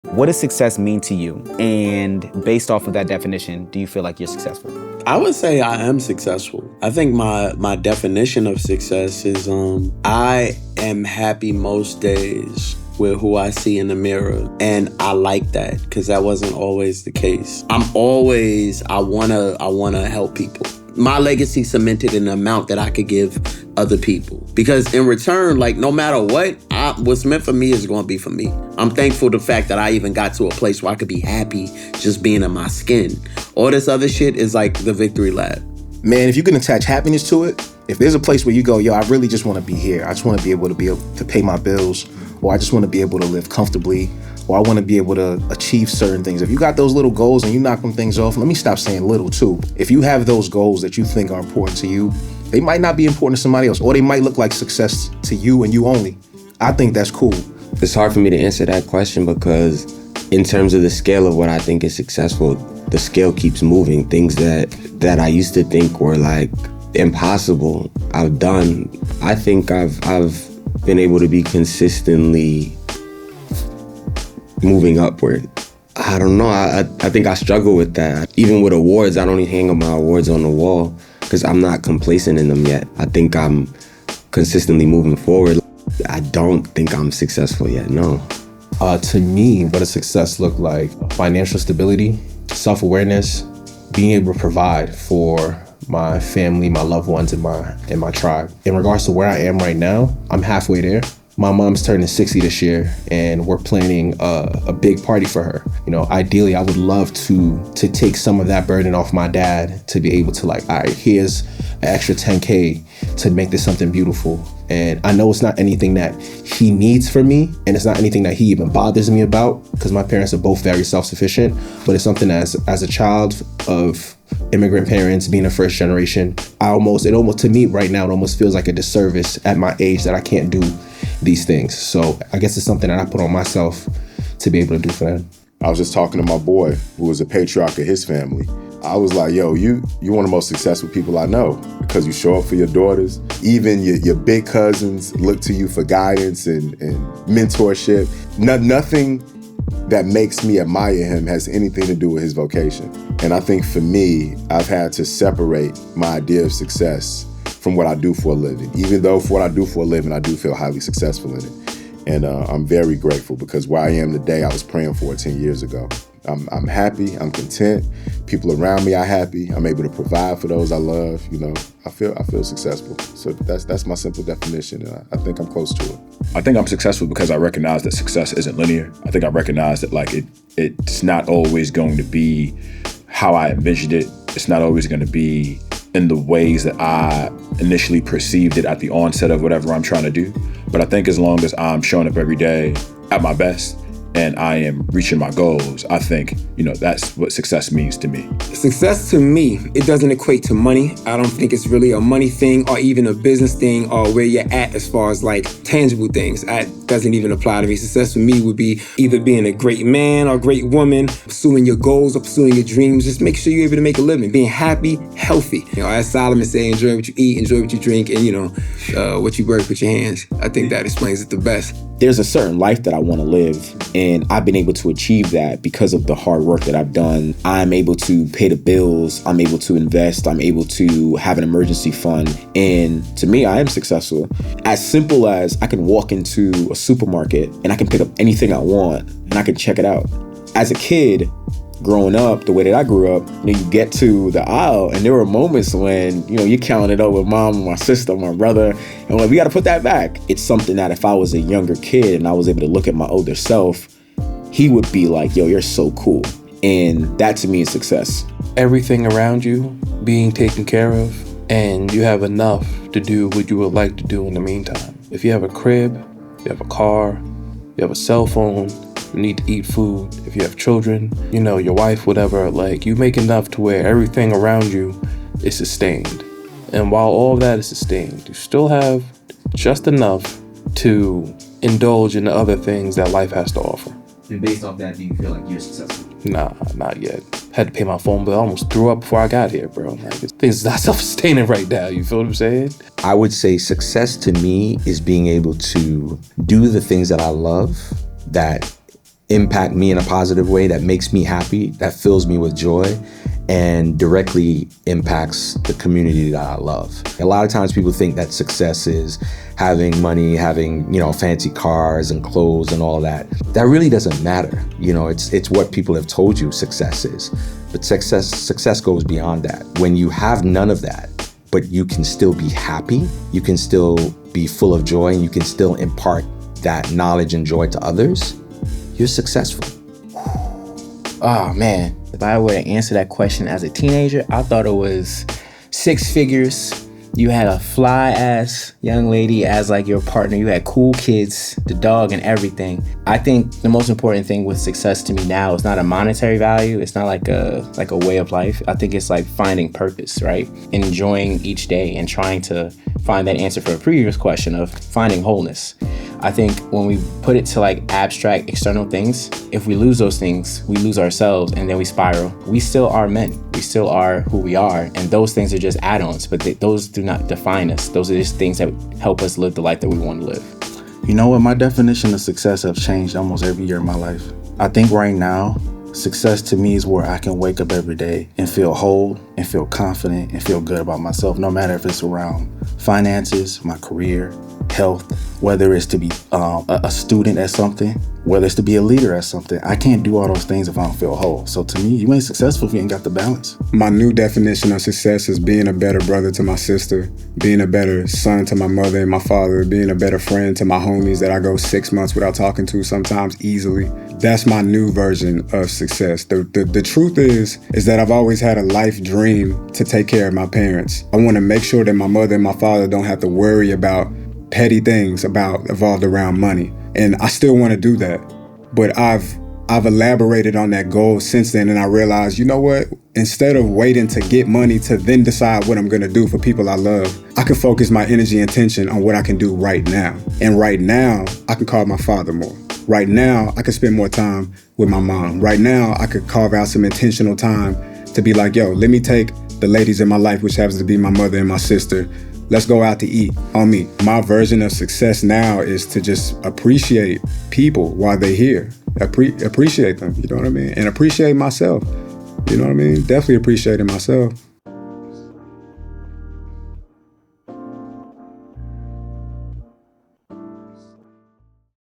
What does success mean to you? And based off of that definition, do you feel like you're successful? I would say I am successful. I think my definition of success is I am happy most days with who I see in the mirror. And I like that because that wasn't always the case. I wanna help people. My legacy cemented in the amount that I could give other people. Because in return, like no matter what's meant for me is going to be for me. I'm thankful the fact that I even got to a place where I could be happy just being in my skin. All this other shit is like the victory lap. Man, if you can attach happiness to it, if there's a place where you go, yo, I really just want to be here. I just want to be able to pay my bills, or I just want to be able to live comfortably, or I want to be able to achieve certain things. If you got those little goals and you knock them things off, let me stop saying little too. If you have those goals that you think are important to you, they might not be important to somebody else, or they might look like success to you and you only. I think that's cool. It's hard for me to answer that question because in terms of the scale of what I think is successful, the scale keeps moving. Things that I used to think were like impossible, I've done. I think I've been able to be consistently moving upward. I don't know. I think I struggle with that. Even with awards, I don't even hang up my awards on the wall because I'm not complacent in them yet. I think I'm consistently moving forward. I don't think I'm successful yet, no. To me, what does success look like? Financial stability, self-awareness, being able to provide for my family, my loved ones, and my tribe. In regards to where I am right now, I'm halfway there. My mom's turning 60 this year, and we're planning a big party for her. You know, ideally, I would love to take some of that burden off my dad to be able to like, all right, here's an extra 10K to make this something beautiful. And I know it's not anything that he needs from me, and it's not anything that he even bothers me about, because my parents are both very self-sufficient, but it's something as a child of immigrant parents, being a first generation, to me right now, it almost feels like a disservice at my age that I can't do these things. So I guess it's something that I put on myself to be able to do for them. I was just talking to my boy, who was a patriarch of his family. I was like, yo, you one of the most successful people I know because you show up for your daughters. Even your big cousins look to you for guidance and mentorship. Nothing that makes me admire him has anything to do with his vocation. And I think for me, I've had to separate my idea of success from what I do for a living. Even though for what I do for a living, I do feel highly successful in it. And I'm very grateful because where I am today, I was praying for it 10 years ago. I'm happy, I'm content. People around me are happy. I'm able to provide for those I love. You know, I feel successful. So that's my simple definition, and I think I'm close to it. I think I'm successful because I recognize that success isn't linear. I think I recognize that like it's not always going to be how I envisioned it. It's not always going to be in the ways that I initially perceived it at the onset of whatever I'm trying to do. But I think as long as I'm showing up every day at my best and I am reaching my goals, I think, that's what success means to me. Success to me, it doesn't equate to money. I don't think it's really a money thing or even a business thing or where you're at as far as like tangible things. That doesn't even apply to me. Success for me would be either being a great man or great woman, pursuing your goals or pursuing your dreams. Just make sure you're able to make a living, being happy, healthy. As Solomon say, enjoy what you eat, enjoy what you drink, and what you work with your hands. I think that explains it the best. There's a certain life that I want to live, and I've been able to achieve that because of the hard work that I've done. I'm able to pay the bills, I'm able to invest, I'm able to have an emergency fund, and to me, I am successful. As simple as I can walk into a supermarket and I can pick up anything I want and I can check it out. As a kid, growing up, the way that I grew up, you get to the aisle and there were moments when, you're counting it up with mom, my sister, my brother, and we got to put that back. It's something that if I was a younger kid and I was able to look at my older self, he would be like, yo, you're so cool. And that to me is success. Everything around you being taken care of, and you have enough to do what you would like to do in the meantime. If you have a crib, you have a car, you have a cell phone, you need to eat food. If you have children, your wife, whatever, like you make enough to where everything around you is sustained. And while all of that is sustained, you still have just enough to indulge in the other things that life has to offer. And based off that, do you feel like you're successful? Nah, not yet. Had to pay my phone bill. I almost threw up before I got here, bro. Like, things is not self-sustaining right now. You feel what I'm saying? I would say success to me is being able to do the things that I love that impact me in a positive way, that makes me happy, that fills me with joy, and directly impacts the community that I love. A lot of times people think that success is having money, having, fancy cars and clothes and all that. That really doesn't matter. It's what people have told you success is. But success goes beyond that. When you have none of that, but you can still be happy, you can still be full of joy, and you can still impart that knowledge and joy to others, you're successful. Oh man, if I were to answer that question as a teenager, I thought it was 6 figures. You had a fly ass young lady as like your partner. You had cool kids, the dog and everything. I think the most important thing with success to me now is not a monetary value. It's not like a way of life. I think it's like finding purpose, right? And enjoying each day and trying to find that answer for a previous question of finding wholeness. I think when we put it to like abstract external things, if we lose those things, we lose ourselves and then we spiral. We still are men. We still are who we are. And those things are just add-ons, but those do not define us. Those are just things that help us live the life that we want to live. You know what? My definition of success has changed almost every year of my life. I think right now, success to me is where I can wake up every day and feel whole and feel confident and feel good about myself, no matter if it's around finances, my career, health, whether it's to be a student at something, whether it's to be a leader at something. I can't do all those things if I don't feel whole. So to me, you ain't successful if you ain't got the balance. My new definition of success is being a better brother to my sister, being a better son to my mother and my father, being a better friend to my homies that I go 6 months without talking to, sometimes easily. That's my new version of success. The truth is that I've always had a life dream to take care of my parents. I want to make sure that my mother and my father don't have to worry about petty things evolved around money. And I still want to do that. But I've elaborated on that goal since then, and I realized, you know what? Instead of waiting to get money to then decide what I'm going to do for people I love, I can focus my energy and attention on what I can do right now. And right now, I can call my father more. Right now, I can spend more time with my mom. Right now, I could carve out some intentional time to be like, yo, let me take the ladies in my life, which happens to be my mother and my sister. Let's go out to eat on me. My version of success now is to just appreciate people while they're here. Appreciate them, you know what I mean? And appreciate myself, you know what I mean? Definitely appreciating myself.